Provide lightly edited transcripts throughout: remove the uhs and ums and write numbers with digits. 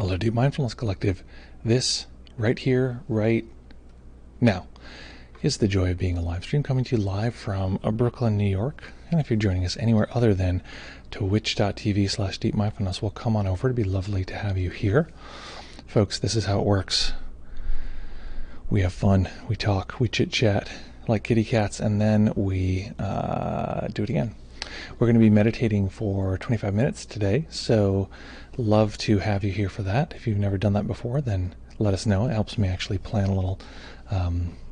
Hello, Deep Mindfulness Collective. This, right here, right now, is the joy of being a live stream coming to you live from Brooklyn, New York. And if you're joining us anywhere other than twitch.tv/deepmindfulness, well, come on over. It'd be lovely to have you here. Folks, this is how it works. We have fun, we talk, we chit-chat like kitty cats, and then we do it again. We're going to be meditating for 25 minutes today, so love to have you here for that. If you've never done that before, then let us know. It helps me actually plan a little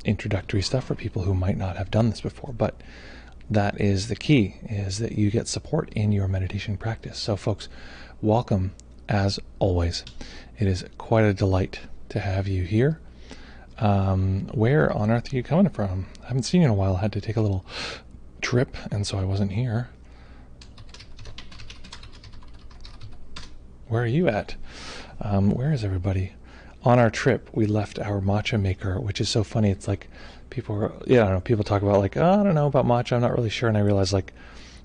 introductory stuff for people who might not have done this before. But that is the key, is that you get support in your meditation practice. So folks, welcome as always. It is quite a delight to have you here. Where on earth are you coming from? I haven't seen you in a while. I had to take a little trip, and so I wasn't here. Where are you at? Where is everybody? On our trip, we left our matcha maker, which is so funny. It's like people are, I don't know, people talk about like, oh, I don't know about matcha. I'm not really sure. And I realize like,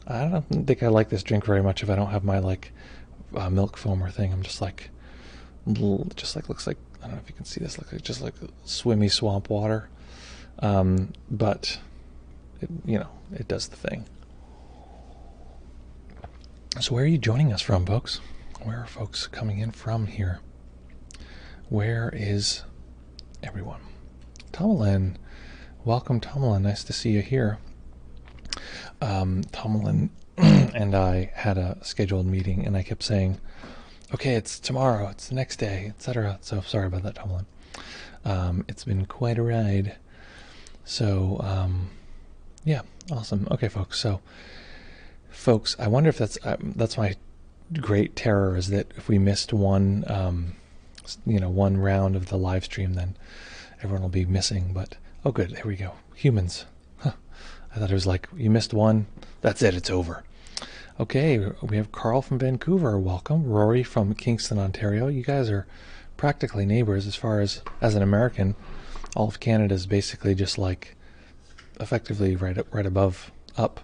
I don't think I like this drink very much if I don't have my like milk foamer thing. I'm just like, looks like, I don't know if you can see this, looks like just like swimmy swamp water. But it, it does the thing. So where are you joining us from, folks? Where are folks coming in from here? Where is everyone? Tomalin. Welcome, Tomalin. Nice to see you here. Tomalin and I had a scheduled meeting, and I kept saying, okay, it's tomorrow, it's the next day, etc. So sorry about that, Tomalin. It's been quite a ride. So, yeah, awesome. Okay, folks. So, folks, I wonder if that's my great terror, is that if we missed one round of the live stream, then everyone will be missing. But oh good, there we go. Humans. I thought it was like, you missed one, that's it, it's over. Okay, we have Carl from Vancouver. Welcome. Rory from Kingston, Ontario. You guys are practically neighbors. As far as an American, all of Canada is basically just like effectively right above up.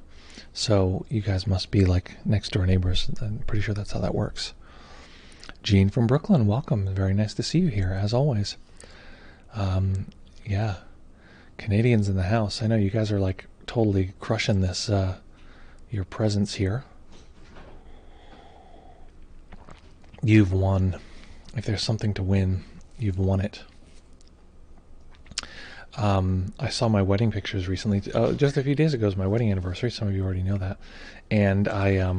So you guys must be like next door neighbors. I'm pretty sure that's how that works. Jean from Brooklyn, welcome. Very nice to see you here, as always. Yeah, Canadians in the house. I know you guys are like totally crushing this, your presence here. You've won. If there's something to win, you've won it. I saw my wedding pictures recently. Just a few days ago was my wedding anniversary. Some of you already know that. And I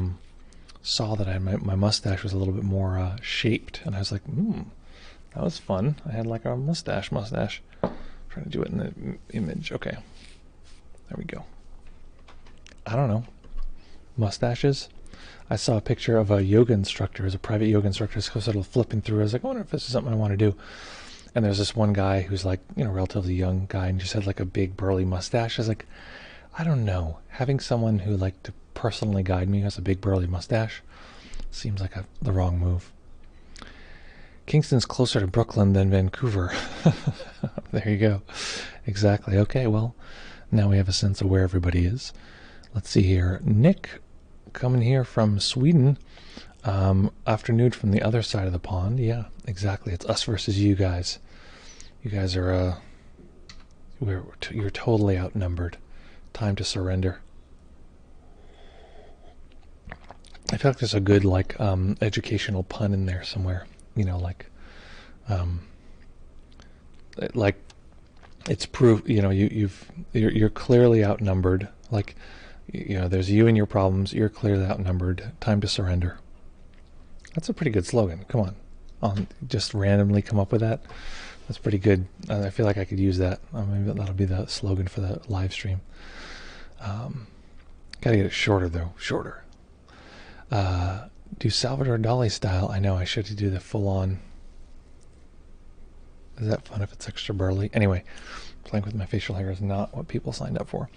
saw that my mustache was a little bit more shaped. And I was like, that was fun. I had like a mustache. Trying to do it in the image. Okay. There we go. I don't know. Mustaches. I saw a picture of a yoga instructor, as a private yoga instructor, sort of flipping through. I was like, I wonder if this is something I want to do. And there's this one guy who's like, relatively young guy, and just had like a big burly mustache. I was like, I don't know. Having someone who like to personally guide me who has a big burly mustache seems like the wrong move. Kingston's closer to Brooklyn than Vancouver. There you go. Exactly. Okay, well, now we have a sense of where everybody is. Let's see here. Nick, coming here from Sweden. Afternoon from the other side of the pond. Yeah, exactly. It's us versus you guys. You guys are, you're totally outnumbered. Time to surrender. I feel like there's a good, like, educational pun in there somewhere. Like it's proof, you're clearly outnumbered. Like, there's you and your problems. You're clearly outnumbered. Time to surrender. That's a pretty good slogan. Come on. Just randomly come up with that. That's pretty good. I feel like I could use that. Maybe that'll be the slogan for the live stream. Gotta get it shorter, though. Shorter. Do Salvador Dali style. I know I should do the full-on. Is that fun if it's extra burly? Anyway, playing with my facial hair is not what people signed up for.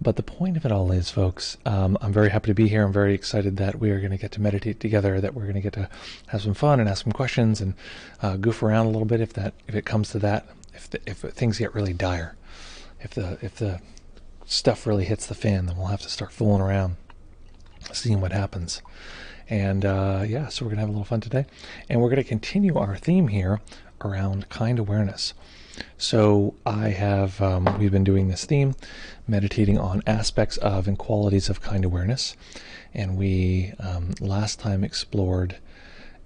But the point of it all is, folks, I'm very happy to be here. I'm very excited that we are going to get to meditate together, that we're going to get to have some fun and ask some questions and goof around a little bit if it comes to that, if things get really dire. If the stuff really hits the fan, then we'll have to start fooling around, seeing what happens. And yeah, so we're going to have a little fun today. And we're going to continue our theme here around kind awareness. So we've been doing this theme, meditating on aspects of and qualities of kind awareness. And we last time explored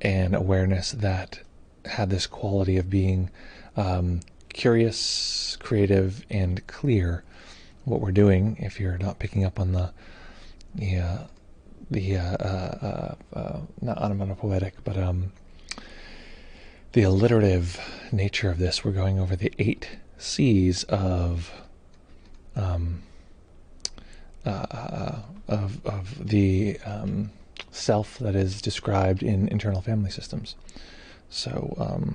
an awareness that had this quality of being curious, creative, and clear. What we're doing, if you're not picking up on the not onomatopoetic, but the alliterative nature of this, we're going over the 8 C's of the self that is described in internal family systems. So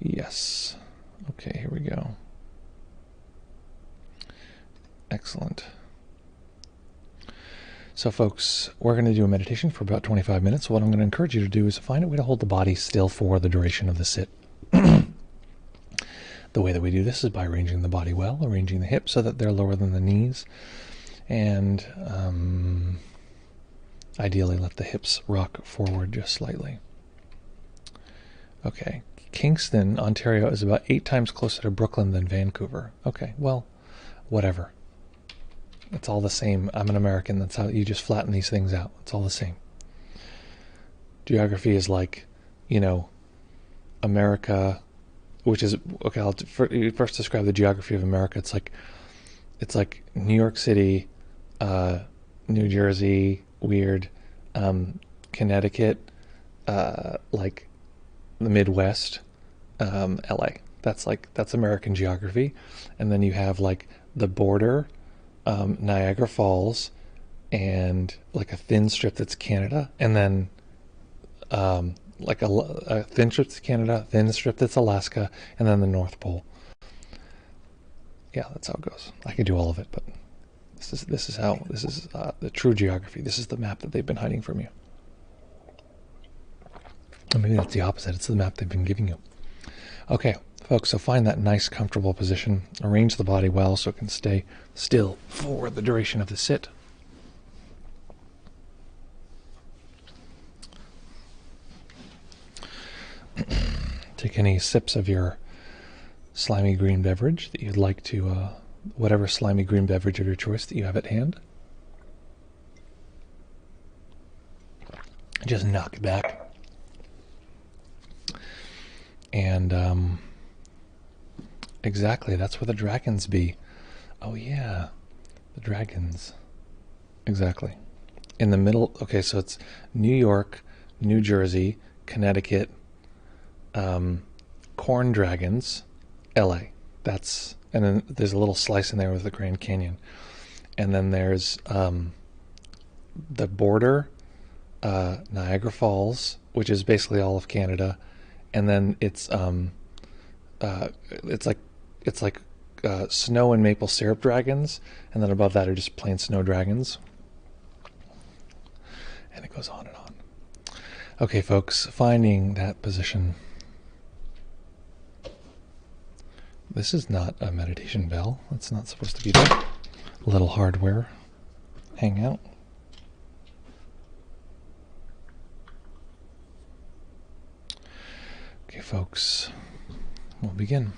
yes, okay, here we go. Excellent. So folks, we're going to do a meditation for about 25 minutes. What I'm going to encourage you to do is find a way to hold the body still for the duration of the sit. The way that we do this is by arranging the body well, arranging the hips so that they're lower than the knees, and ideally let the hips rock forward just slightly. Okay, Kingston, Ontario is about 8 times closer to Brooklyn than Vancouver. Okay, well, whatever. It's all the same. I'm an American. That's how you just flatten these things out. It's all the same. Geography is like, America, which is, okay, I'll first describe the geography of America. It's like New York City, New Jersey, weird, Connecticut, like the Midwest, LA. That's American geography. And then you have like the border, Niagara Falls, and like a thin strip that's Canada, and then like a thin strip that's Canada, thin strip that's Alaska, and then the North Pole. Yeah, that's how it goes. I could do all of it, but this is the true geography. This is the map that they've been hiding from you. Or maybe that's the opposite. It's the map they've been giving you. Okay, folks, so find that nice, comfortable position. Arrange the body well so it can stay still for the duration of the sit. Take any sips of your slimy green beverage that you'd like to, whatever slimy green beverage of your choice that you have at hand. Just knock it back. And exactly, that's where the dragons be. Oh yeah, the dragons. Exactly. In the middle, okay, so it's New York, New Jersey, Connecticut, corn dragons, LA. And then there's a little slice in there with the Grand Canyon. And then there's the border, Niagara Falls, which is basically all of Canada. And then it's like snow and maple syrup dragons, and then above that are just plain snow dragons. And it goes on and on. Okay, folks, finding that position. This is not a meditation bell. That's not supposed to be there. A little hardware hangout. Okay, folks, we'll begin.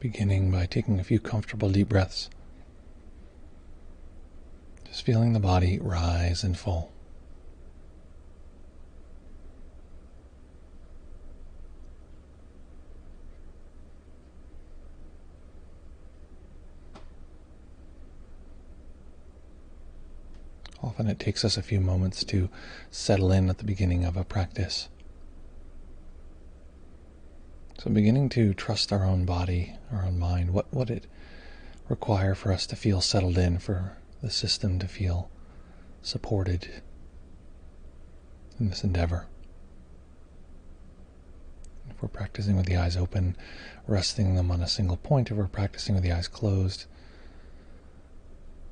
Beginning by taking a few comfortable deep breaths. Just feeling the body rise and fall. Often it takes us a few moments to settle in at the beginning of a practice. So beginning to trust our own body, our own mind, what would it require for us to feel settled in, for the system to feel supported in this endeavor? If we're practicing with the eyes open, resting them on a single point. If we're practicing with the eyes closed,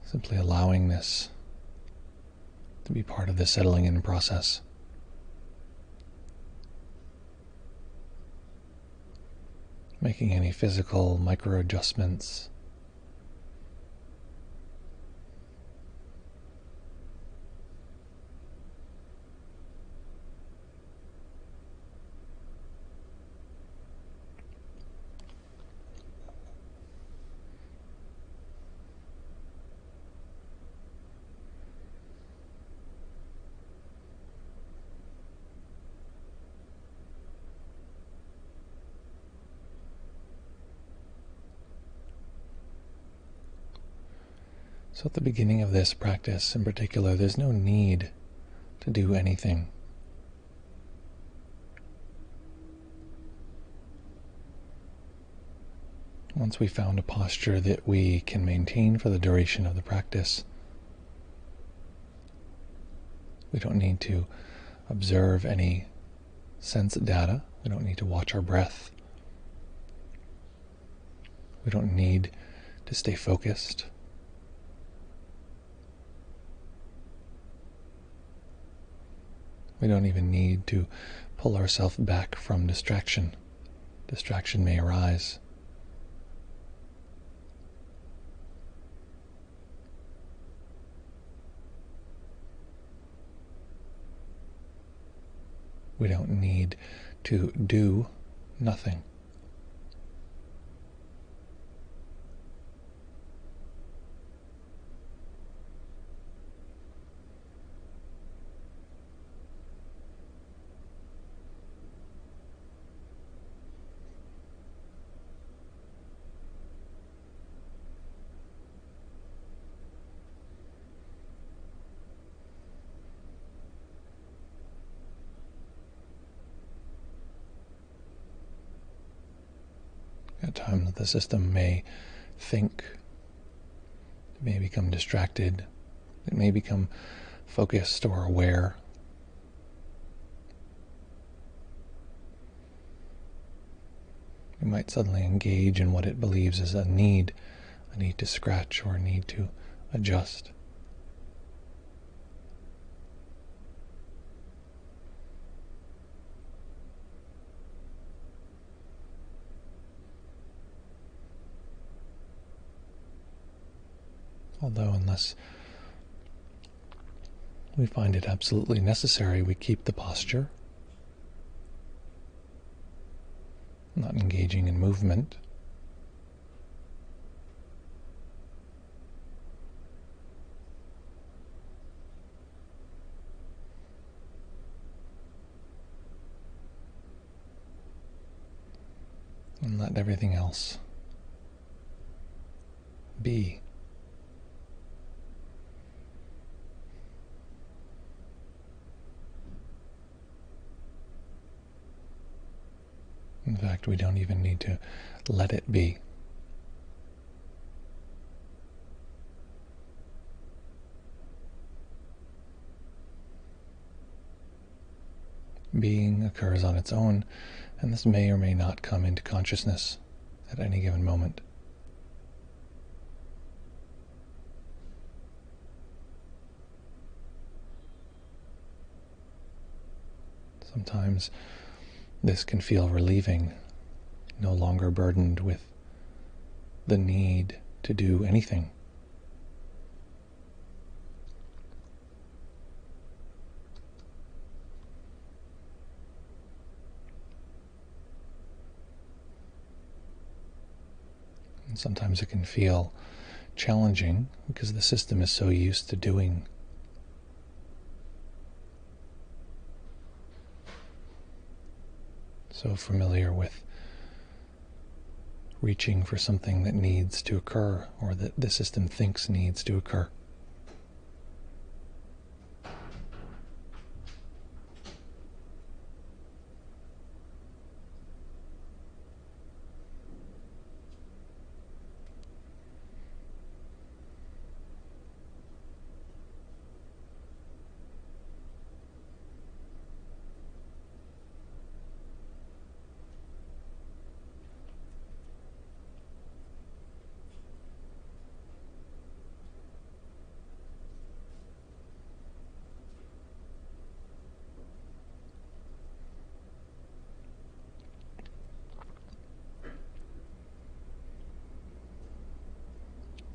simply allowing this to be part of the settling in process. Making any physical micro adjustments. So at the beginning of this practice in particular, there's no need to do anything. Once we found a posture that we can maintain for the duration of the practice, we don't need to observe any sense data. We don't need to watch our breath. We don't need to stay focused. We don't even need to pull ourselves back from distraction. Distraction may arise. We don't need to do nothing. At times the system may think, it may become distracted, it may become focused or aware. It might suddenly engage in what it believes is a need to scratch or a need to adjust. Although unless we find it absolutely necessary, we keep the posture, not engaging in movement. And let everything else be. In fact, we don't even need to let it be. Being occurs on its own, and this may or may not come into consciousness at any given moment. Sometimes this can feel relieving, no longer burdened with the need to do anything. And sometimes it can feel challenging because the system is so used to doing. So familiar with reaching for something that needs to occur, or that the system thinks needs to occur.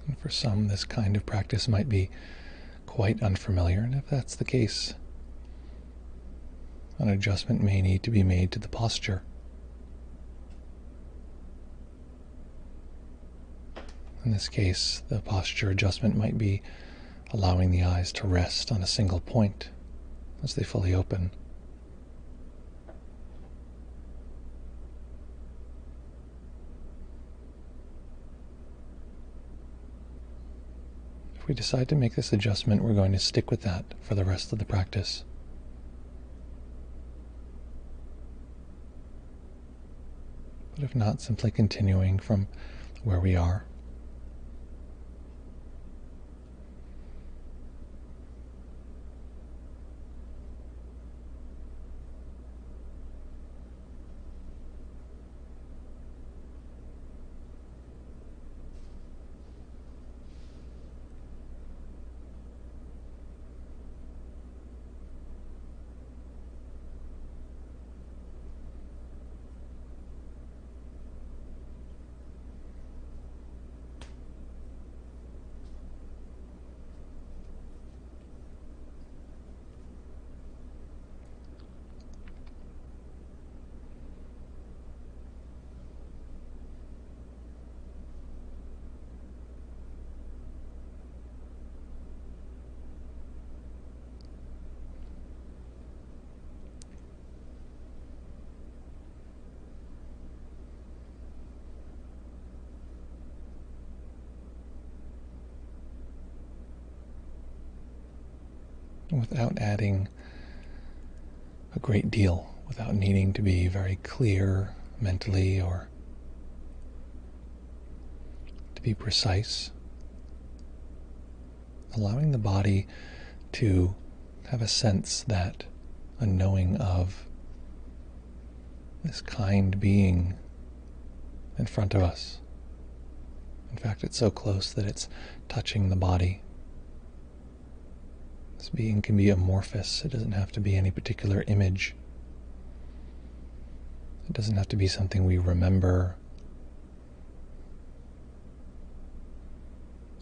And for some, this kind of practice might be quite unfamiliar, and if that's the case, an adjustment may need to be made to the posture. In this case, the posture adjustment might be allowing the eyes to rest on a single point as they fully open. If we decide to make this adjustment, we're going to stick with that for the rest of the practice. But if not, simply continuing from where we are. Without adding a great deal, without needing to be very clear mentally or to be precise. Allowing the body to have a sense that, a knowing of this kind being in front of us. In fact, it's so close that it's touching the body. This being can be amorphous. It doesn't have to be any particular image. It doesn't have to be something we remember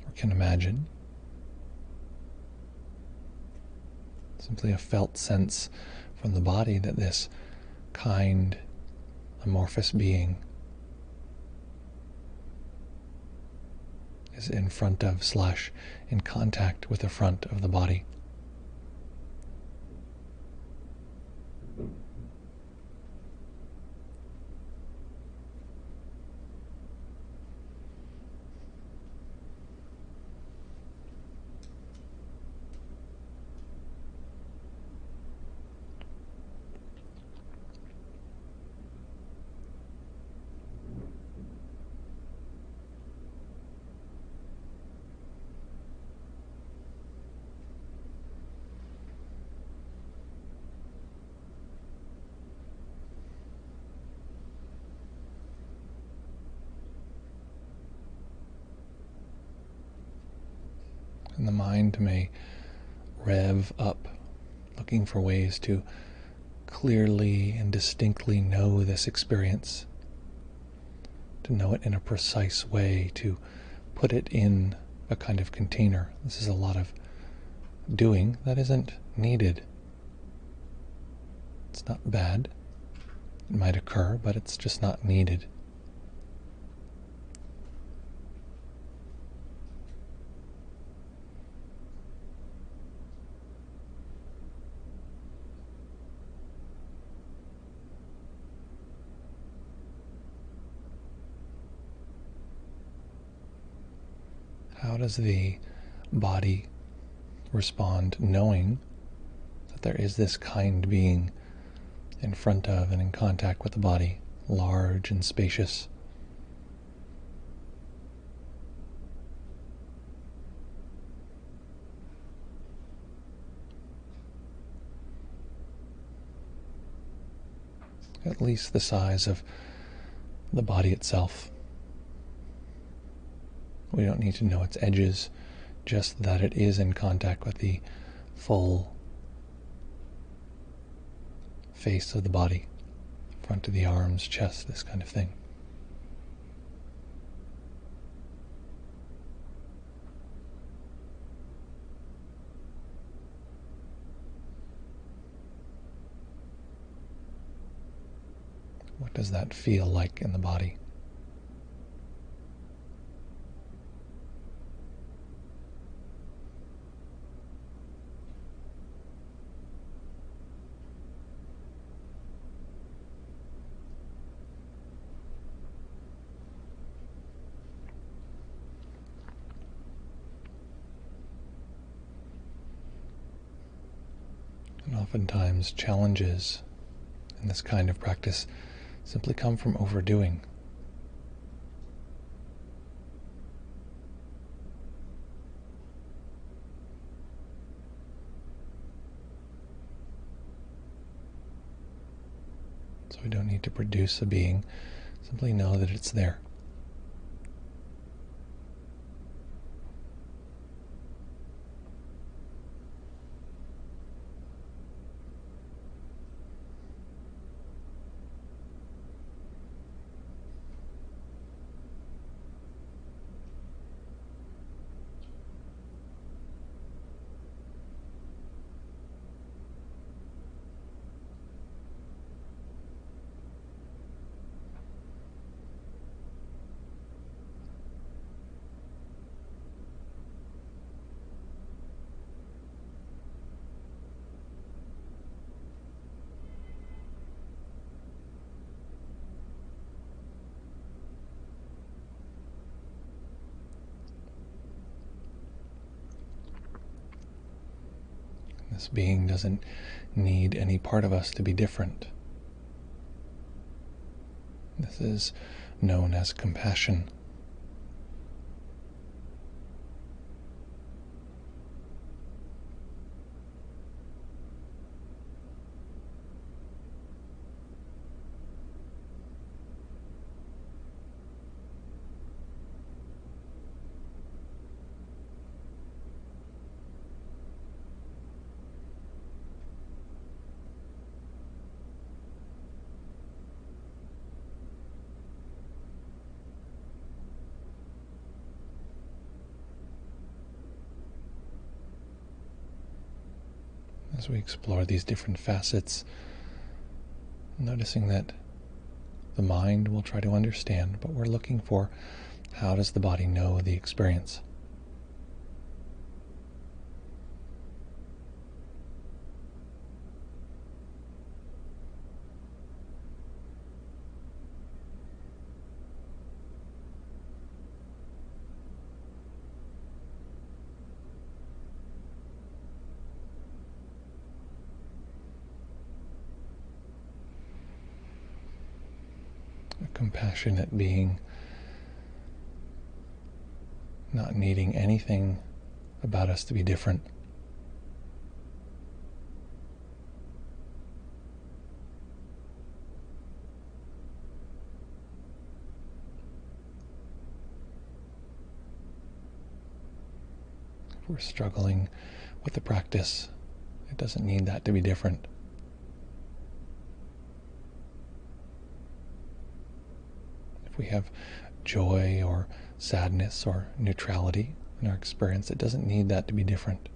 or can imagine. Simply a felt sense from the body that this kind, amorphous being is in front of / in contact with the front of the body. And the mind may rev up, looking for ways to clearly and distinctly know this experience, to know it in a precise way, to put it in a kind of container. This is a lot of doing that isn't needed. It's not bad. It might occur, but it's just not needed. How does the body respond knowing that there is this kind being in front of and in contact with the body, large and spacious? At least the size of the body itself. We don't need to know its edges, just that it is in contact with the full face of the body, front of the arms, chest, this kind of thing. What does that feel like in the body? And oftentimes challenges in this kind of practice simply come from overdoing. So we don't need to produce a being, simply know that it's there. This being doesn't need any part of us to be different. This is known as compassion. As we explore these different facets, noticing that the mind will try to understand, but we're looking for how does the body know the experience? A compassionate being, not needing anything about us to be different. If we're struggling with the practice, it doesn't need that to be different. If we have joy or sadness or neutrality in our experience, it doesn't need that to be different.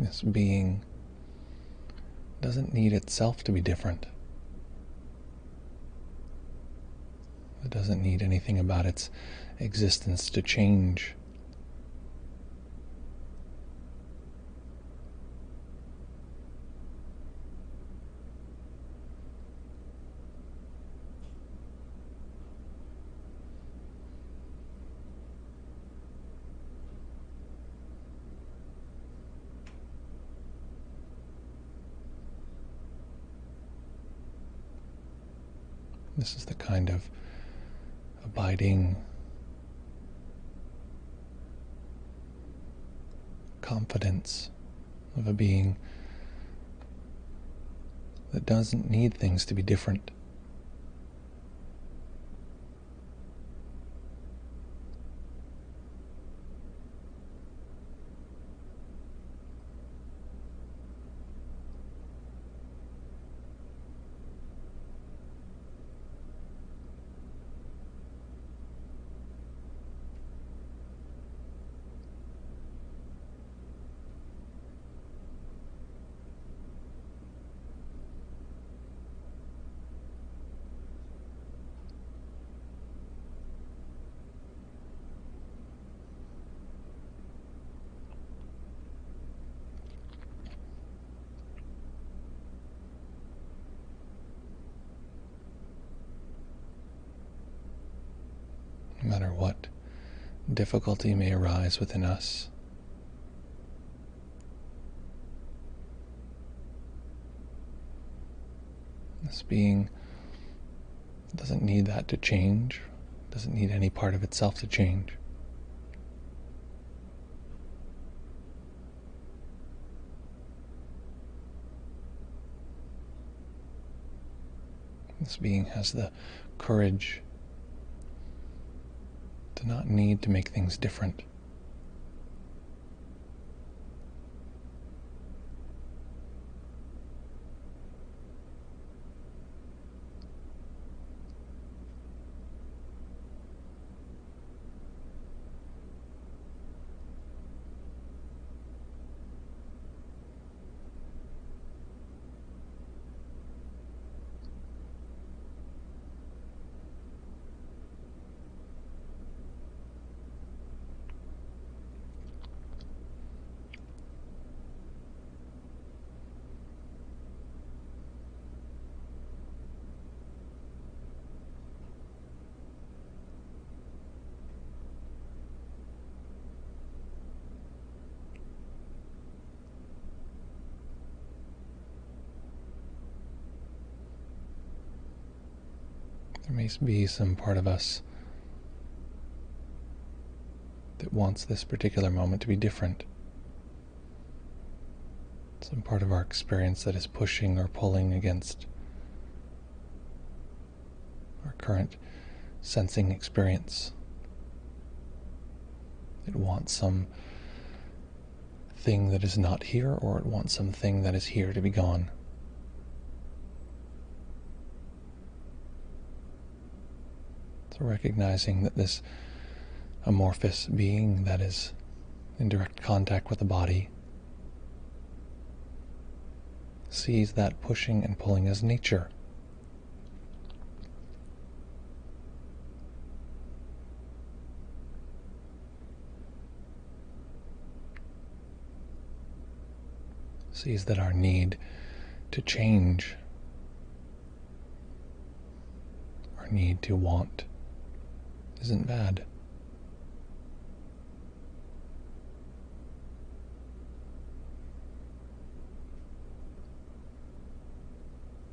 This being doesn't need itself to be different. It doesn't need anything about its existence to change. This is the kind of abiding confidence of a being that doesn't need things to be different. No matter what difficulty may arise within us, this being doesn't need that to change, doesn't need any part of itself to change. This being has the courage to not need to make things different. There may be some part of us that wants this particular moment to be different. Some part of our experience that is pushing or pulling against our current sensing experience. It wants some thing that is not here, or it wants something that is here to be gone. So recognizing that this amorphous being that is in direct contact with the body sees that pushing and pulling as nature. Sees that our need to change, our need to want, isn't bad.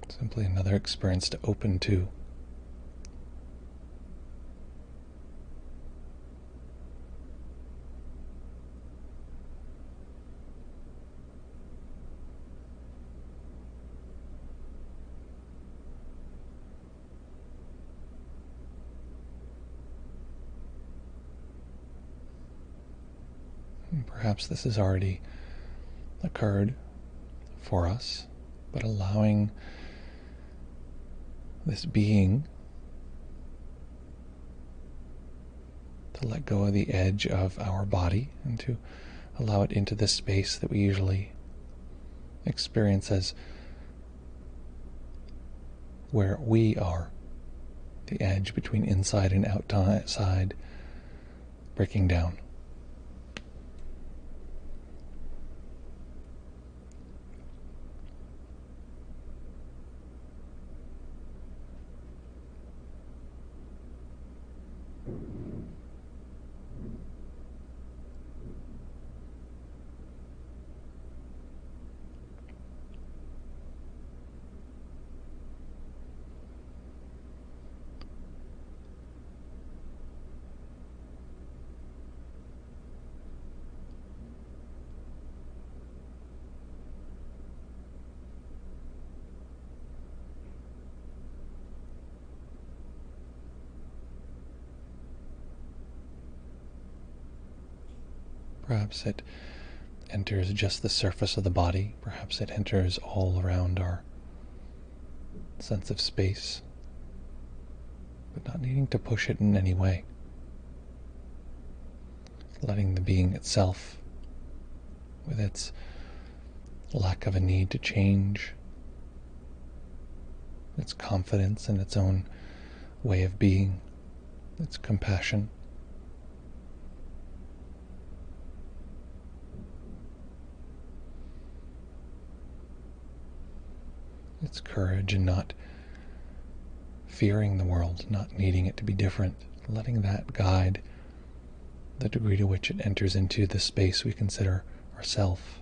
Simply another experience to open to. And perhaps this has already occurred for us, but allowing this being to let go of the edge of our body and to allow it into this space that we usually experience as where we are, the edge between inside and outside, breaking down. Perhaps it enters just the surface of the body. Perhaps it enters all around our sense of space, but not needing to push it in any way. Letting the being itself, with its lack of a need to change, its confidence in its own way of being, its compassion, its courage in not fearing the world, not needing it to be different, letting that guide the degree to which it enters into the space we consider ourself.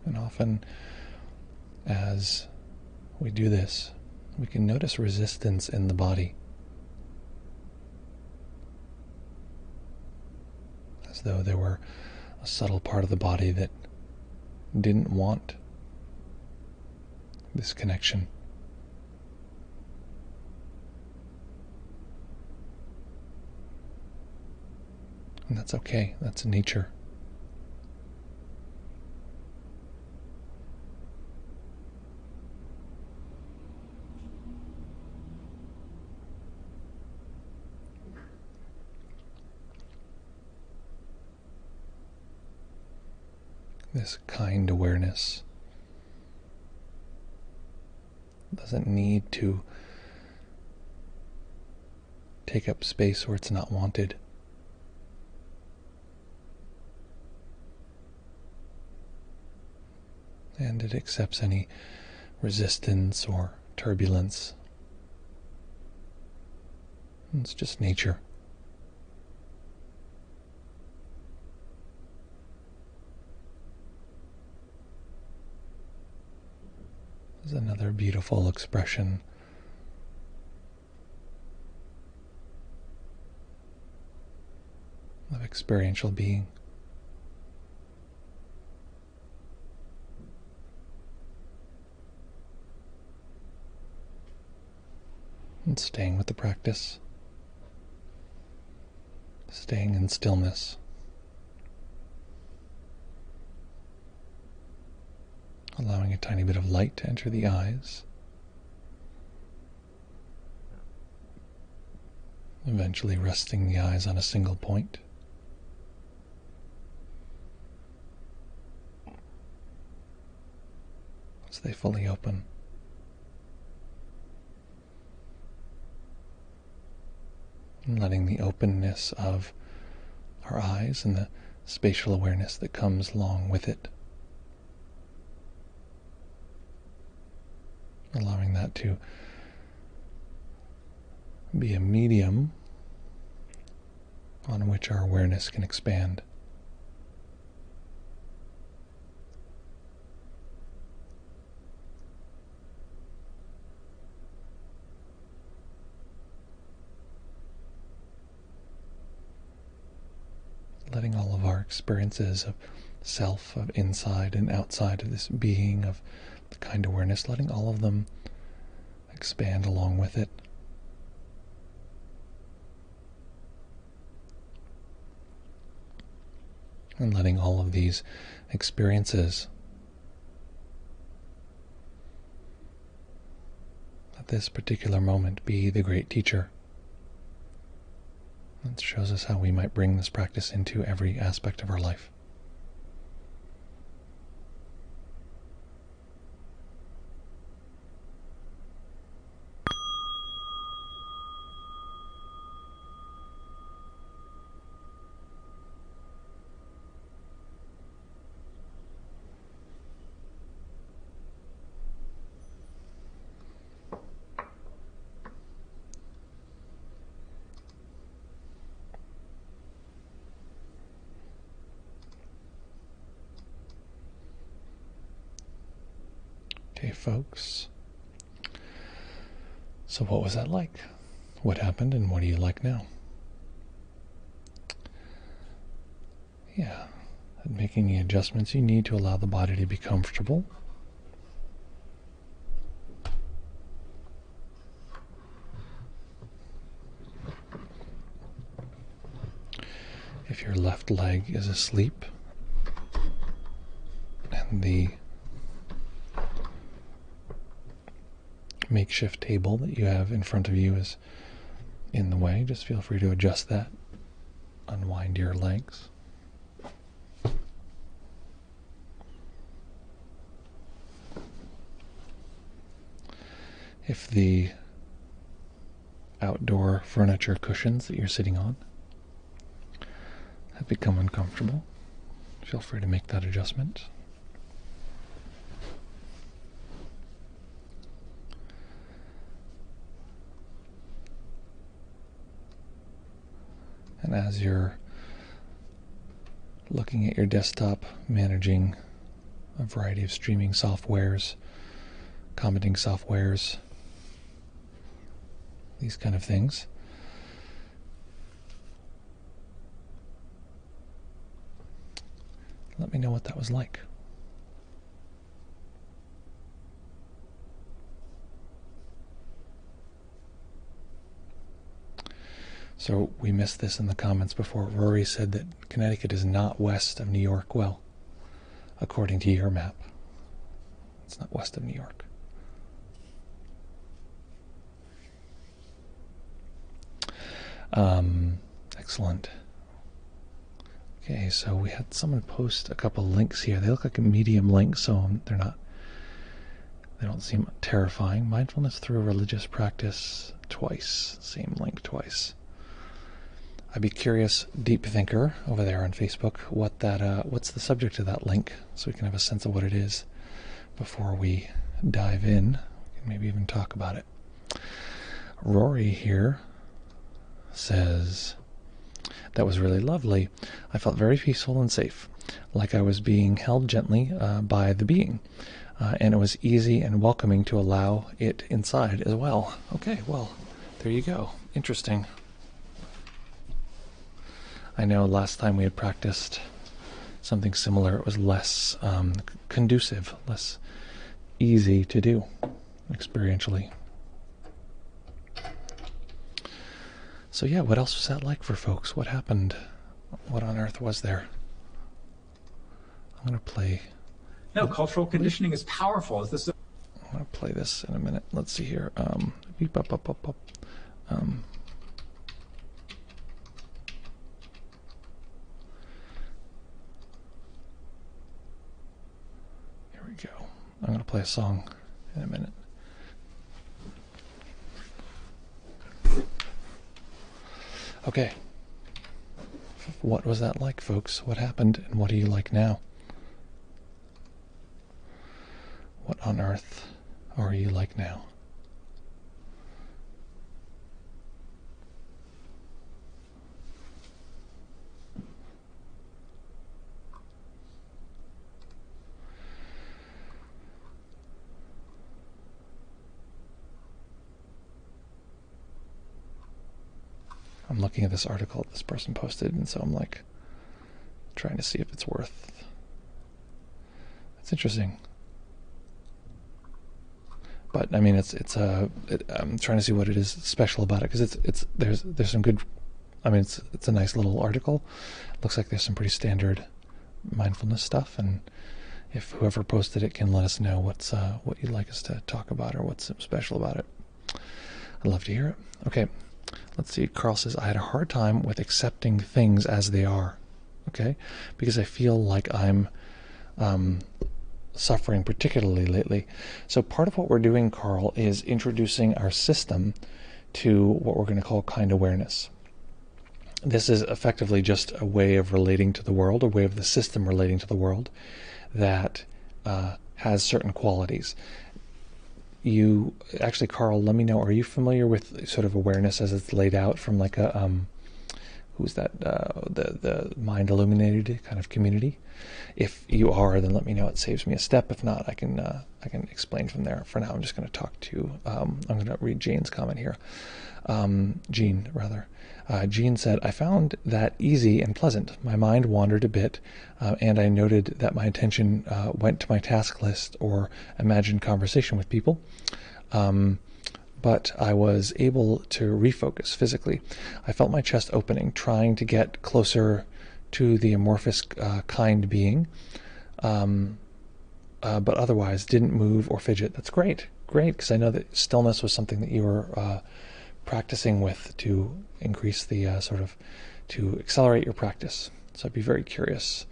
And often, as we do this, we can notice resistance in the body, as though there were a subtle part of the body that didn't want this connection. And that's okay, that's nature. This kind awareness doesn't need to take up space where it's not wanted. And it accepts any resistance or turbulence. It's just nature. Is another beautiful expression of experiential being. And staying with the practice, staying in stillness. Allowing a tiny bit of light to enter the eyes. Eventually resting the eyes on a single point. As they fully open. And letting the openness of our eyes and the spatial awareness that comes along with it, allowing that to be a medium on which our awareness can expand. Letting all of our experiences of self, of inside and outside of this being, of the kind awareness, letting all of them expand along with it. And letting all of these experiences at this particular moment be the great teacher. It shows us how we might bring this practice into every aspect of our life. Okay, folks. So what was that like? What happened and what do you like now? Yeah, and making the adjustments you need to allow the body to be comfortable. If your left leg is asleep and the makeshift table that you have in front of you is in the way, just feel free to adjust that. Unwind your legs. If the outdoor furniture cushions that you're sitting on have become uncomfortable, feel free to make that adjustment. And as you're looking at your desktop, managing a variety of streaming softwares, commenting softwares, these kind of things, let me know what that was like. So we missed this in the comments before. Rory said that Connecticut is not west of New York. Well, according to your map, it's not west of New York. Excellent. Okay, so we had someone post a couple links here. They look like a medium link, so they don't seem terrifying. Mindfulness through religious practice twice. Same link twice. I'd be curious, Deep Thinker over there on Facebook, what's the subject of that link, so we can have a sense of what it is before we dive in. We can maybe even talk about it. Rory here says, that was really lovely. I felt very peaceful and safe, like I was being held gently by the being. And it was easy and welcoming to allow it inside as well. Okay, well, there you go. Interesting. I know last time we had practiced something similar, it was less conducive, less easy to do experientially. So yeah, what else was that like for folks? What happened? What on earth was there? I'm going to play... No, cultural conditioning is powerful. Is this? I'm going to play this in a minute. Let's see here. Beep, up, up, up, up. Here we go. I'm going to play a song in a minute. Okay. What was that like, folks? What happened, and what do you like now? What on earth are you like now? I'm looking at this article this person posted, and so I'm like trying to see if it's worth. It's interesting. But I mean, I'm trying to see what it is special about it, because there's some good. I mean, it's a nice little article. It looks like there's some pretty standard mindfulness stuff, and if whoever posted it can let us know what you'd like us to talk about or what's special about it. I'd love to hear it. Okay, let's see. Carl says, I had a hard time with accepting things as they are. Okay, because I feel like I'm suffering particularly lately. So part of what we're doing, Carl, is introducing our system to what we're going to call kind awareness. This is effectively just a way of relating to the world, a way of the system relating to the world that has certain qualities. You actually, Carl, let me know, are you familiar with sort of awareness as it's laid out from like a who's that, the mind illuminated kind of community? If you are, then let me know. It saves me a step. If not, I can explain from there. For now, I'm just going to talk to, I'm going to read Jane's comment here. Jean, rather. Jean said, I found that easy and pleasant. My mind wandered a bit, and I noted that my attention went to my task list or imagined conversation with people. But I was able to refocus physically. I felt my chest opening, trying to get closer to the amorphous kind being, but otherwise didn't move or fidget. That's great, because I know that stillness was something that you were practicing with to increase the to accelerate your practice. So I'd be very curious.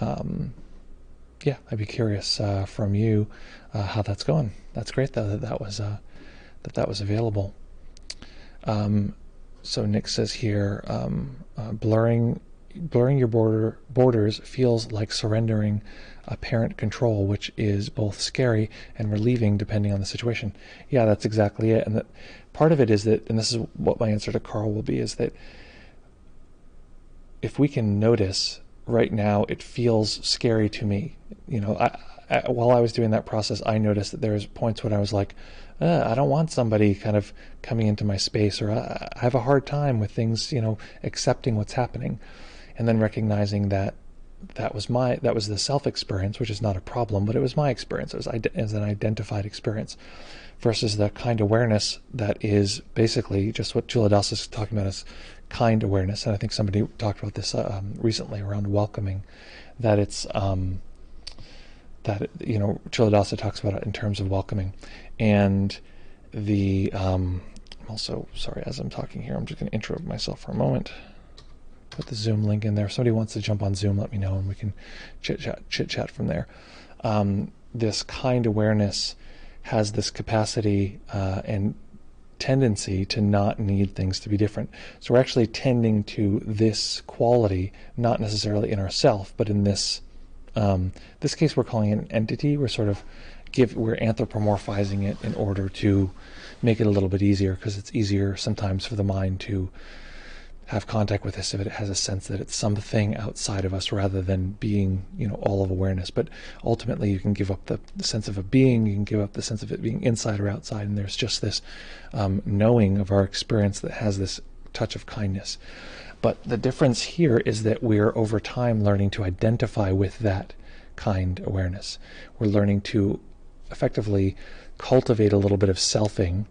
Yeah, I'd be curious from you how that's going. That's great though that was available. So Nick says here, blurring your borders feels like surrendering apparent control, which is both scary and relieving depending on the situation. Yeah, that's exactly it. And that part of it is that, and this is what my answer to Carl will be, is that if we can notice right now, it feels scary to me. You know, while I was doing that process, I noticed that there was points when I was like, I don't want somebody kind of coming into my space, or I have a hard time with things, you know, accepting what's happening. And then recognizing that that was the self-experience, which is not a problem, but it was my experience. It was as an identified experience, versus the kind awareness that is basically just what Culadasa is talking about as kind awareness. And I think somebody talked about this recently around welcoming, that it's that, you know, Culadasa talks about it in terms of welcoming. And the I'm also sorry, as I'm talking here, I'm just going to interrupt myself for a moment. Put the Zoom link in there. If somebody wants to jump on Zoom, let me know, and we can chit chat from there. This kind awareness has this capacity and tendency to not need things to be different. So we're actually tending to this quality, not necessarily in ourself, but in this this case we're calling it an entity. We're sort of we're anthropomorphizing it in order to make it a little bit easier, because it's easier sometimes for the mind to have contact with this if it has a sense that it's something outside of us rather than being, you know, all of awareness. But ultimately you can give up the sense of a being, you can give up the sense of it being inside or outside, and there's just this knowing of our experience that has this touch of kindness. But the difference here is that we're over time learning to identify with that kind awareness. We're learning to effectively cultivate a little bit of selfing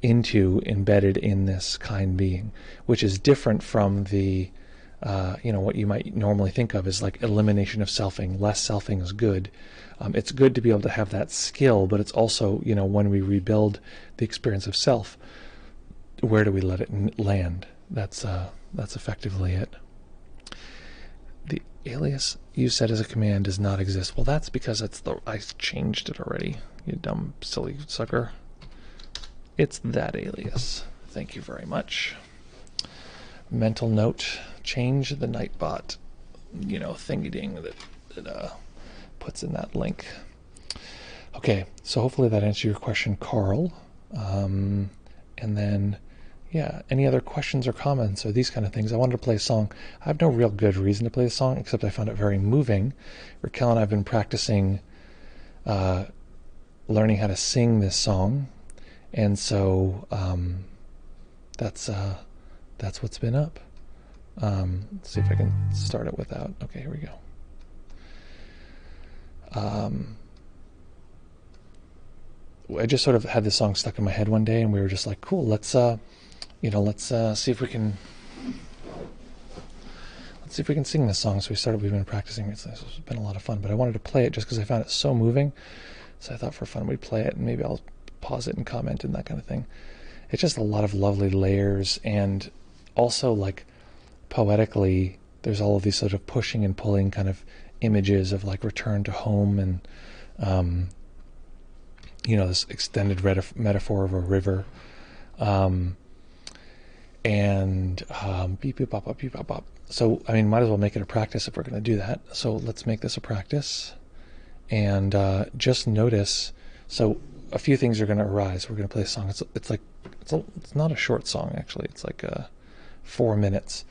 embedded in this kind being, which is different from the you know, what you might normally think of as like elimination of selfing. Less selfing is good. It's good to be able to have that skill, but it's also, you know, when we rebuild the experience of self, where do we let it land? That's effectively it. The alias you said as a command does not exist. Well, that's because I changed it already, you dumb silly sucker. It's that alias. Thank you very much. Mental note, change the Nightbot, you know, thingy-ding that puts in that link. Okay, so hopefully that answered your question, Carl. And then, yeah, any other questions or comments or these kind of things? I wanted to play a song. I have no real good reason to play the song, except I found it very moving. Raquel and I have been practicing learning how to sing this song. And so that's what's been up. Let's see if I can start it without. Okay, here we go. I just sort of had this song stuck in my head one day, and we were just like, cool, let's see if we can let's see if we can sing this song. So we've been practicing. It's been a lot of fun, but I wanted to play it just because I found it so moving. So I thought for fun we'd play it, and maybe I'll pause it and comment and that kind of thing. It's just a lot of lovely layers, and also like poetically, there's all of these sort of pushing and pulling kind of images of like return to home, and this extended metaphor of a river, and beep beep bop bop beep bop bop. So I mean, might as well make it a practice if we're going to do that. So let's make this a practice, and just notice. So a few things are going to arise. We're going to play a song. It's not a short song actually. It's like 4 minutes.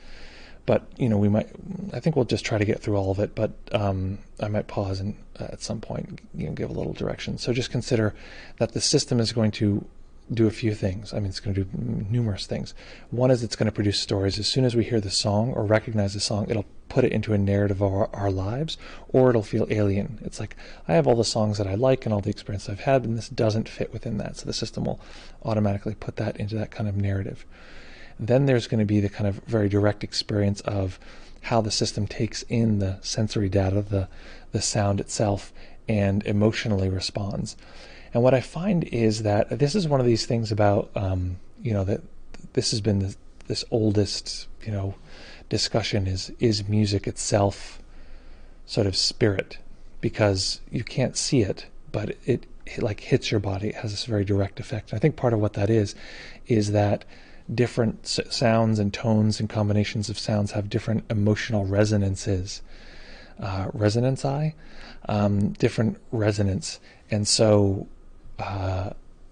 But I think we'll just try to get through all of it. But I might pause and at some point, give a little direction. So just consider that the system is going to do a few things. I mean, it's going to do numerous things. One is it's going to produce stories. As soon as we hear the song or recognize the song, it'll put it into a narrative of our lives, or it'll feel alien. It's like, I have all the songs that I like and all the experience I've had, and this doesn't fit within that. So the system will automatically put that into that kind of narrative. Then there's going to be the kind of very direct experience of how the system takes in the sensory data, the sound itself, and emotionally responds. And what I find is that this is one of these things about, that this has been this oldest, discussion is music itself sort of spirit, because you can't see it, but it like hits your body. It has this very direct effect. And I think part of what that is that different sounds and tones and combinations of sounds have different emotional resonances. Different resonance. And so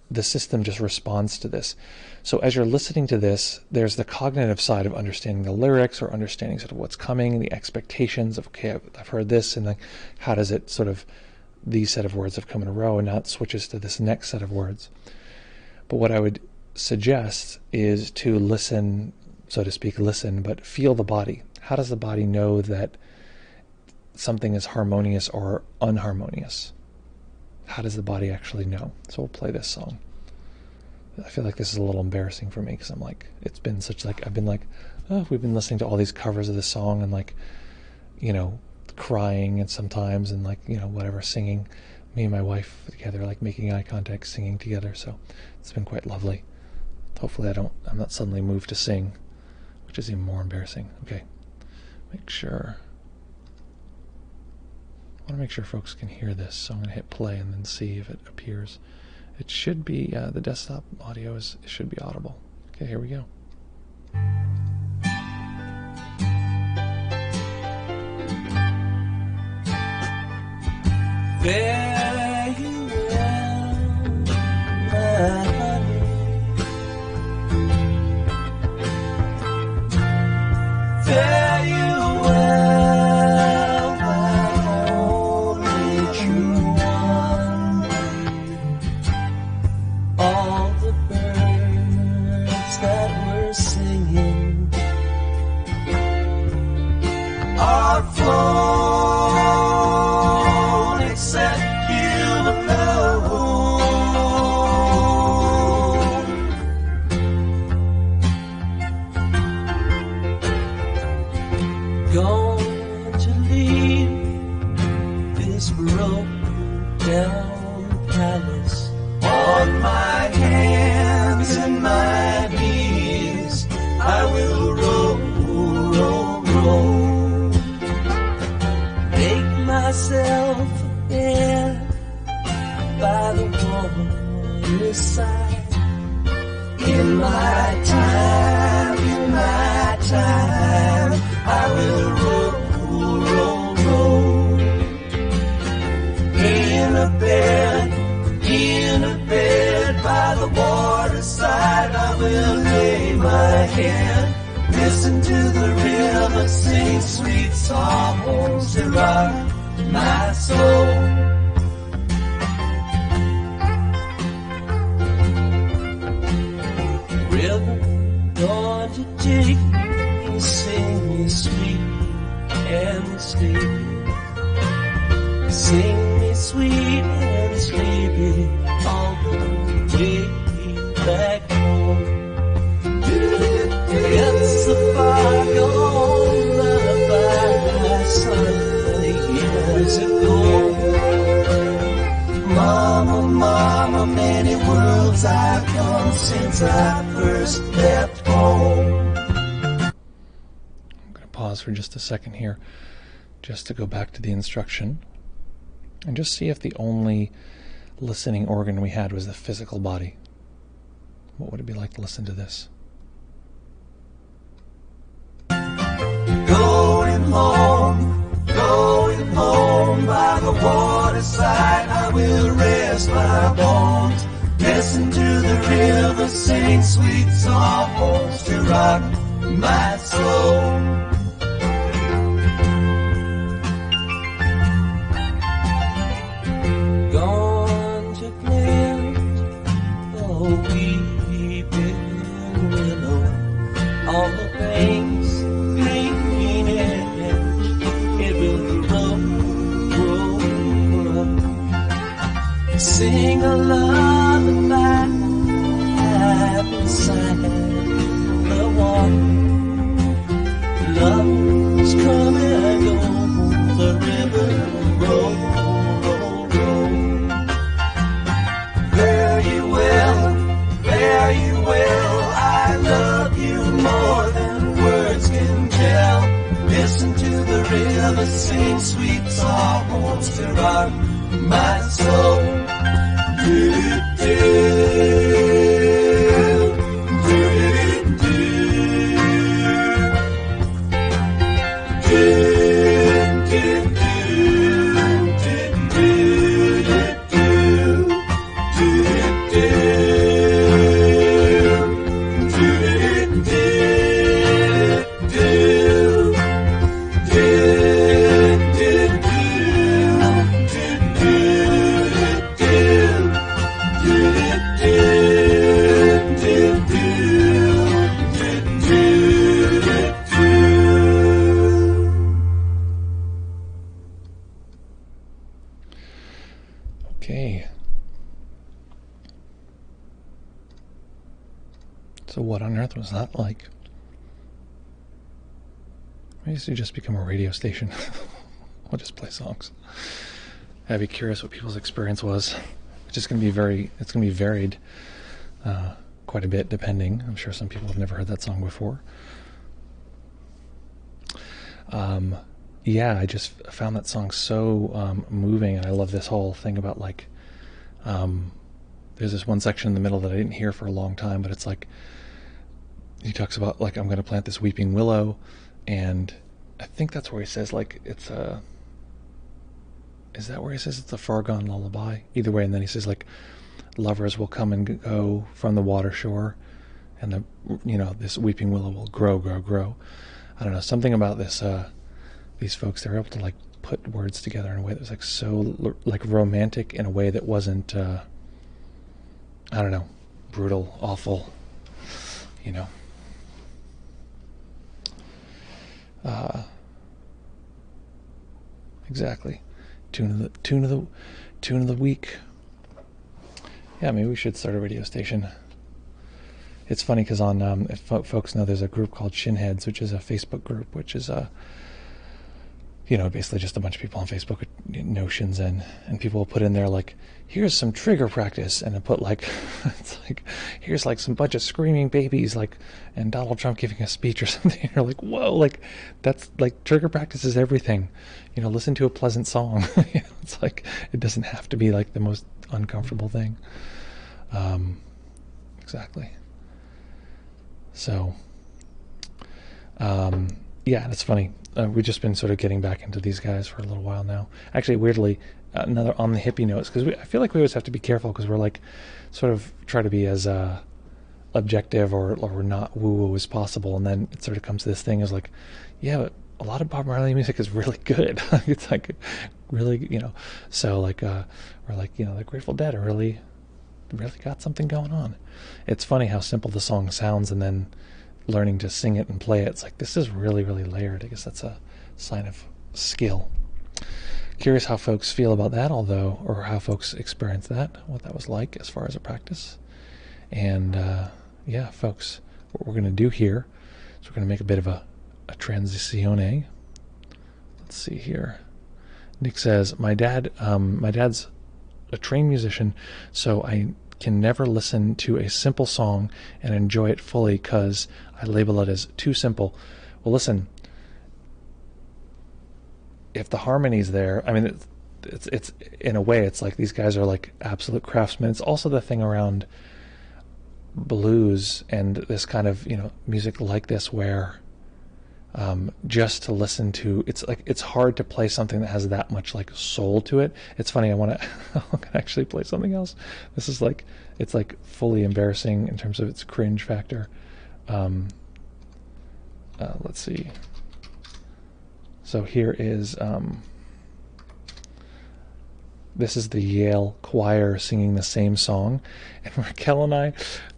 the system just responds to this. So as you're listening to this, there's the cognitive side of understanding the lyrics or understanding sort of what's coming, the expectations of, okay, I've heard this, and like, how does it sort of, these set of words have come in a row, and now it switches to this next set of words. But what I would suggest is to listen, so to speak, but feel the body. How does the body know that something is harmonious or unharmonious? How does the body actually know? So we'll play this song. I feel like this is a little embarrassing for me, because I'm like, it's been such like, I've been like, oh, we've been listening to all these covers of this song and like, crying and sometimes, and like, whatever, singing, me and my wife together, like making eye contact, singing together. So it's been quite lovely. Hopefully I'm not suddenly moved to sing, which is even more embarrassing. Okay, make sure. I want to make sure folks can hear this, so I'm going to hit play and then see if it appears. It should be, the desktop audio should be audible. Okay, here we go. Fare you well, my honey. Fare you well, my only true one. All the birds that were singing are flown, except you alone. Going to leave this broken down palace on my hands and my knees. I will roll, roll, roll. Make myself a bed by the water's side. In my time, I will roll, roll, roll. In a bed by the waterside, I will lay my head, listen to the river sing sweet songs to rock my soul. River, going to take me, sing me sweet and sleepy. Sing me sweet and sleepy all the way back home. It's a far gone lullaby. miles I've come since I first left home. I'm going to pause for just a second here, just to go back to the instruction and just see if the only listening organ we had was the physical body. What would it be like to listen to this? Going home by the waterside, I will rest my bones. Listen to the river sing sweet songs to rock my soul. Gone to Flint, the weeping willow on the banks, green edge, it will grow. Sing a lullaby beside the water. Love's come and go, the river roll, roll, roll. Fare you well, I love you more than words can tell. Listen to the river sing sweet songs to rock my soul. Okay. So what on earth was that like? I used to just become a radio station. I'll just play songs. I'd be curious what people's experience was. It's just going to be varied quite a bit depending. I'm sure some people have never heard that song before. Yeah, I just found that song so moving, and I love this whole thing about like, there's this one section in the middle that I didn't hear for a long time, but it's like, he talks about like, I'm going to plant this weeping willow, and I think that's where he says like, it's a, is that where he says it's a far gone lullaby? Either way, and then he says like, lovers will come and go from the water shore, and the, you know, this weeping willow will grow, grow, grow. I don't know, something about this, these folks, they were able to like put words together in a way that was like so like romantic in a way that wasn't I don't know, brutal, awful, you know. Exactly. Tune of the week. Yeah, maybe we should start a radio station. It's funny because on if folks know, there's a group called Shinheads, which is a Facebook group, which is you know, basically just a bunch of people on Facebook with notions, and people will put in there like, here's some trigger practice, and put like, it's like, here's like some bunch of screaming babies, like, and Donald Trump giving a speech or something. And you're like, whoa, like that's like trigger practice is everything. You know, listen to a pleasant song. You know, it's like, it doesn't have to be like the most uncomfortable thing. Exactly. So, yeah, that's funny. We've just been sort of getting back into these guys for a little while now. Actually, weirdly, another on the hippie notes, because I feel like we always have to be careful, because we're like sort of try to be as objective or not woo-woo as possible, and then it sort of comes to this thing as like, yeah, but a lot of Bob Marley music is really good. It's like really, you know, so like we're like, you know, the Grateful Dead are really got something going on. It's funny how simple the song sounds, and then learning to sing it and play it, it's like, this is really, really layered. I guess that's a sign of skill. Curious how folks feel about that, although, or how folks experience that, what that was like as far as a practice. And yeah, folks, what we're going to do here is we're going to make a bit of a transizione. Let's see here. Nick says, my dad's a trained musician, so can never listen to a simple song and enjoy it fully because I label it as too simple. Well, listen, if the harmony's there, I mean, it's in a way, it's like these guys are like absolute craftsmen. It's also the thing around blues and this kind of, you know, music like this where just to listen to, it's like, it's hard to play something that has that much like soul to it. It's funny, I want to actually play something else. This is like, it's like fully embarrassing in terms of its cringe factor. Let's see. So here is this is the Yale choir singing the same song, and Raquel and I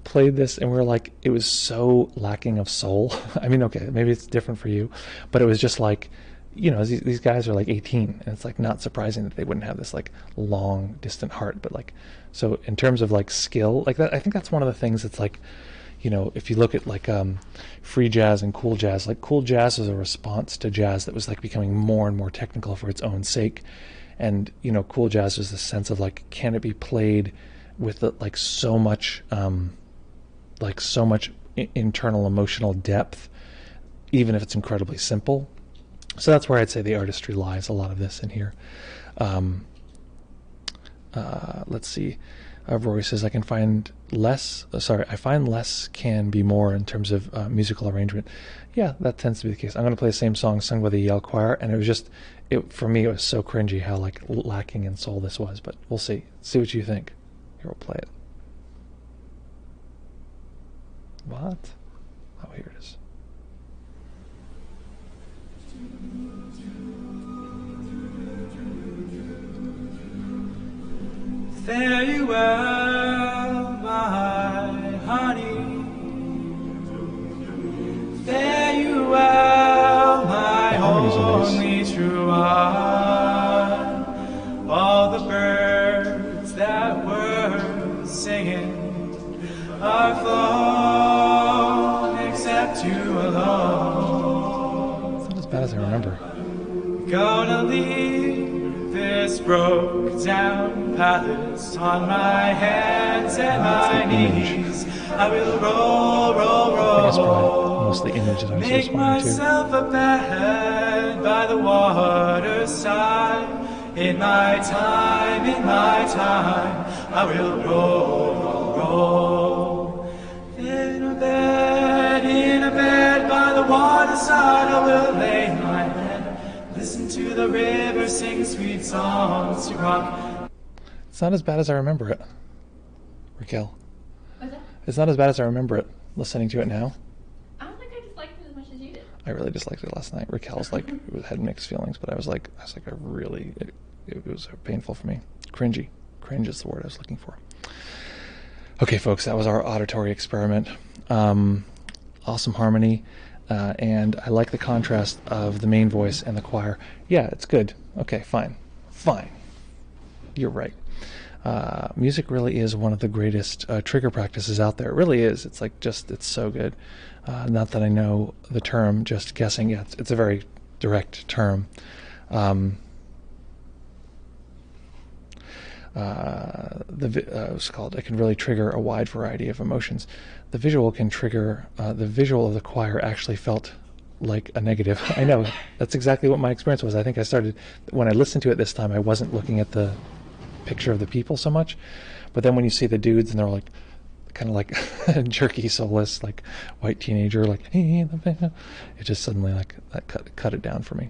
played this and we were like, it was so lacking of soul. I mean, okay, maybe it's different for you, but it was just like, you know, these guys are like 18, and it's like not surprising that they wouldn't have this like long distant heart. But like, so in terms of like skill like that, I think that's one of the things that's like, you know, if you look at like free jazz and cool jazz, like cool jazz is a response to jazz that was like becoming more and more technical for its own sake. And, you know, cool jazz is the sense of like, can it be played with like so much internal emotional depth, even if it's incredibly simple. So that's where I'd say the artistry lies, a lot of this in here. Let's see. Rory says, I find less can be more in terms of musical arrangement. Yeah, that tends to be the case. I'm going to play the same song sung by the Yale Choir, and it was just, for me, it was so cringy how like lacking in soul this was, but we'll see. See what you think. Here, we'll play it. What? Oh, here it is. Fare you well, my honey. Fare you well, my only true one. All the birds that were singing are flown, except you alone. It's not as bad as I remember. Gonna leave this broke down palace on my hands and my knees. I will roll, roll, roll. I guess probably mostly image that I was Make responding to. myself a bed by the waterside. In my time, I will roll, roll, roll. In a bed by the waterside, I will lay my head. Listen to the river sing sweet songs to rock. It's not as bad as I remember it, Raquel. What's that? It's not as bad as I remember it, listening to it now. I don't think I disliked it as much as you did. I really disliked it last night. Raquel's like, had mixed feelings, but I was like, it was painful for me. Cringy. Cringe is the word I was looking for. Okay, folks, that was our auditory experiment. Awesome harmony. And I like the contrast of the main voice and the choir. Yeah, it's good. Okay, fine. You're right. Music really is one of the greatest trigger practices out there. It really is. It's like it's so good. Not that I know the term, just guessing. Yeah, it's a very direct term. It's called, it can really trigger a wide variety of emotions. The visual can trigger, the visual of the choir actually felt like a negative. I know, that's exactly what my experience was. I think I started, when I listened to it this time, I wasn't looking at the picture of the people so much, but then when you see the dudes and they're like, kind of like jerky, soulless, like white teenager, like, hey, it just suddenly like, that cut it down for me.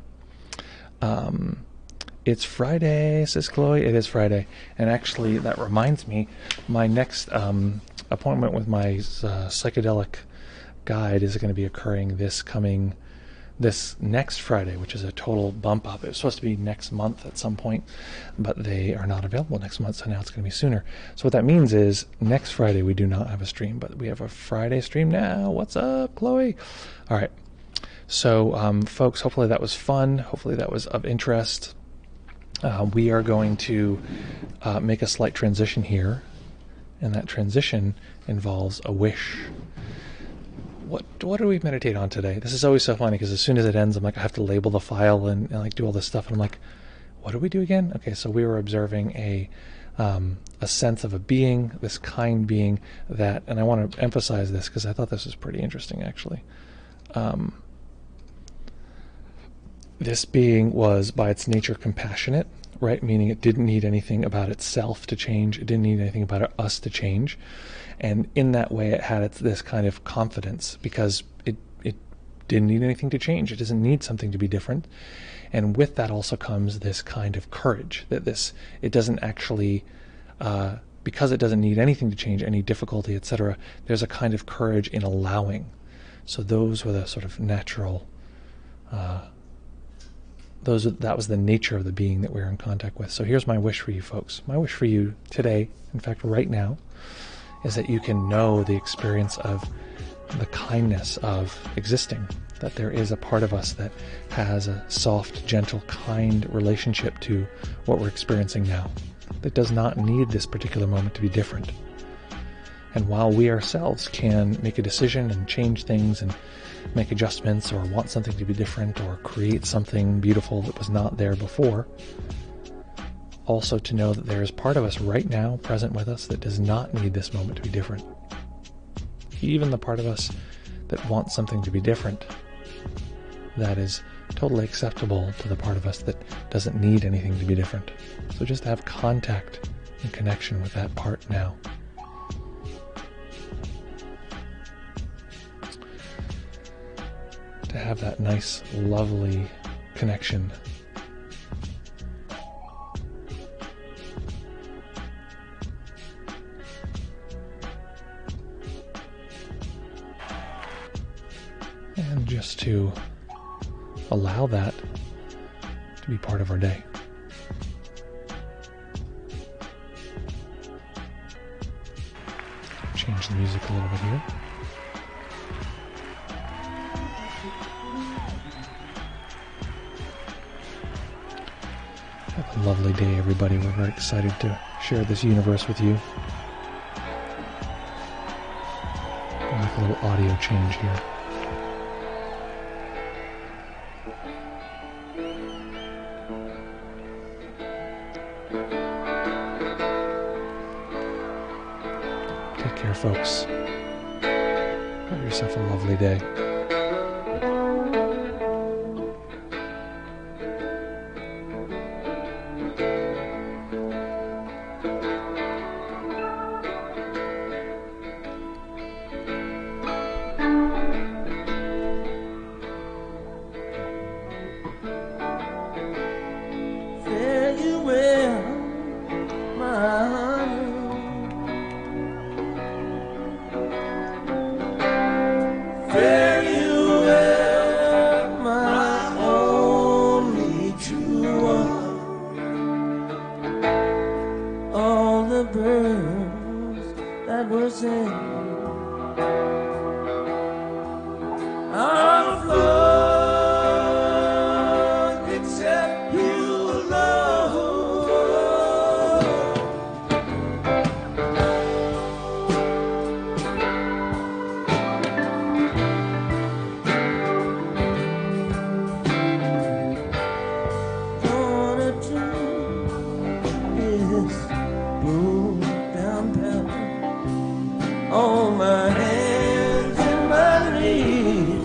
It's Friday, says Chloe. It is Friday. And actually, that reminds me, my next appointment with my psychedelic guide is going to be occurring this next Friday, which is a total bump up. It was supposed to be next month at some point, but they are not available next month, so now it's going to be sooner. So what that means is next Friday we do not have a stream, but we have a Friday stream now. What's up, Chloe? All right. So, folks, hopefully that was fun. Hopefully that was of interest. We are going to make a slight transition here, and that transition involves a wish. What do we meditate on today? This is always so funny because as soon as it ends, I'm like, I have to label the file and like do all this stuff, and I'm like, what do we do again? Okay, so we were observing a a sense of a being, this kind being that, and I want to emphasize this because I thought this was pretty interesting actually. This being was by its nature compassionate, right? Meaning it didn't need anything about itself to change. It didn't need anything about us to change. And in that way, it had this kind of confidence because it didn't need anything to change. It doesn't need something to be different. And with that also comes this kind of courage that it doesn't actually, because it doesn't need anything to change, any difficulty, etc., there's a kind of courage in allowing. So those were the sort of natural, that was the nature of the being that we were in contact with. So here's my wish for you folks. My wish for you today, in fact right now, is that you can know the experience of the kindness of existing, that there is a part of us that has a soft, gentle, kind relationship to what we're experiencing now, that does not need this particular moment to be different. And while we ourselves can make a decision and change things and make adjustments or want something to be different or create something beautiful that was not there before, also to know that there is part of us right now present with us that does not need this moment to be different. Even the part of us that wants something to be different, that is totally acceptable to the part of us that doesn't need anything to be different. So just have contact and connection with that part now. To have that nice, lovely connection. And just to allow that to be part of our day. Change the music a little bit here. Have a lovely day, everybody. We're very excited to share this universe with you. I'll make a little audio change here. Take care, folks. Have yourself a lovely day.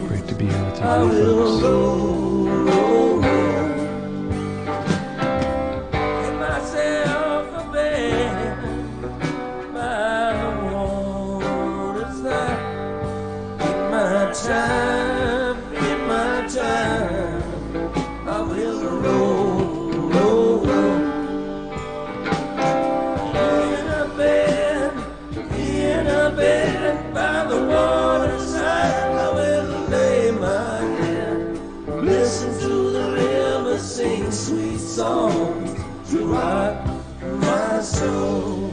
Great to be here with you, folks. Sweet songs to rock my soul.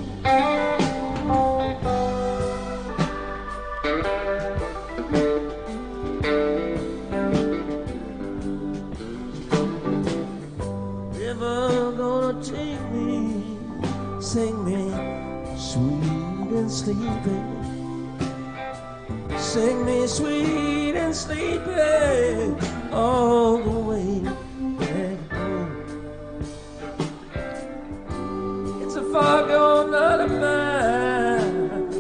River gonna take me, sing me sweet and sleepy. Sing me sweet and sleepy all the way. It's a far gone out of mind.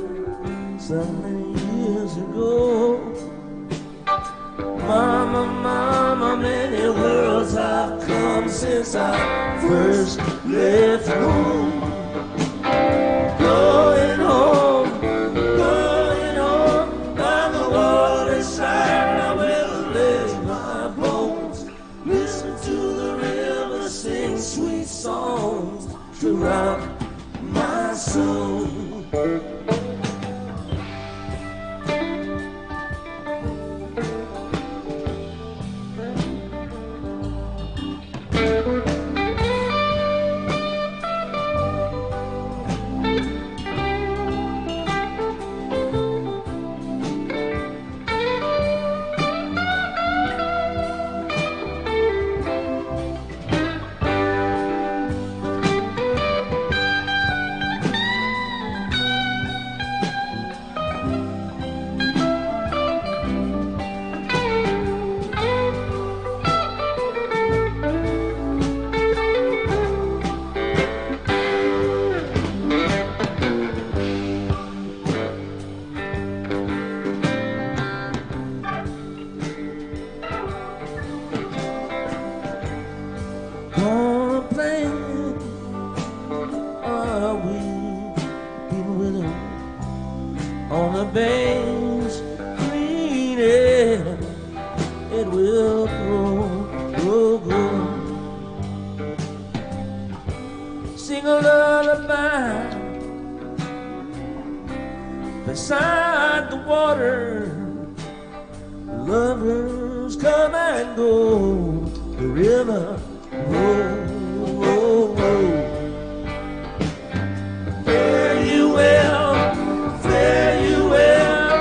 So many years ago, Mama, Mama, many worlds have come since I first left home. Going home, by the waterside, I will lay my bones. Listen to the river sing sweet songs to rock my soul. On a plane, we've been willing on the banks, green air, it will grow. Sing a lullaby beside the water. Lovers come and go, the river roll. Fare you well,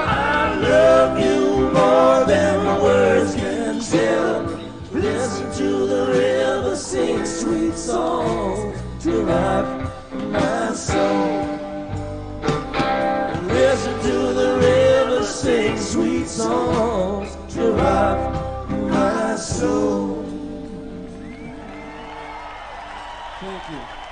I love you more than words can tell. Listen to the river sing sweet songs to rock my soul. Listen to the river sing sweet songs to rock my soul. Thank you.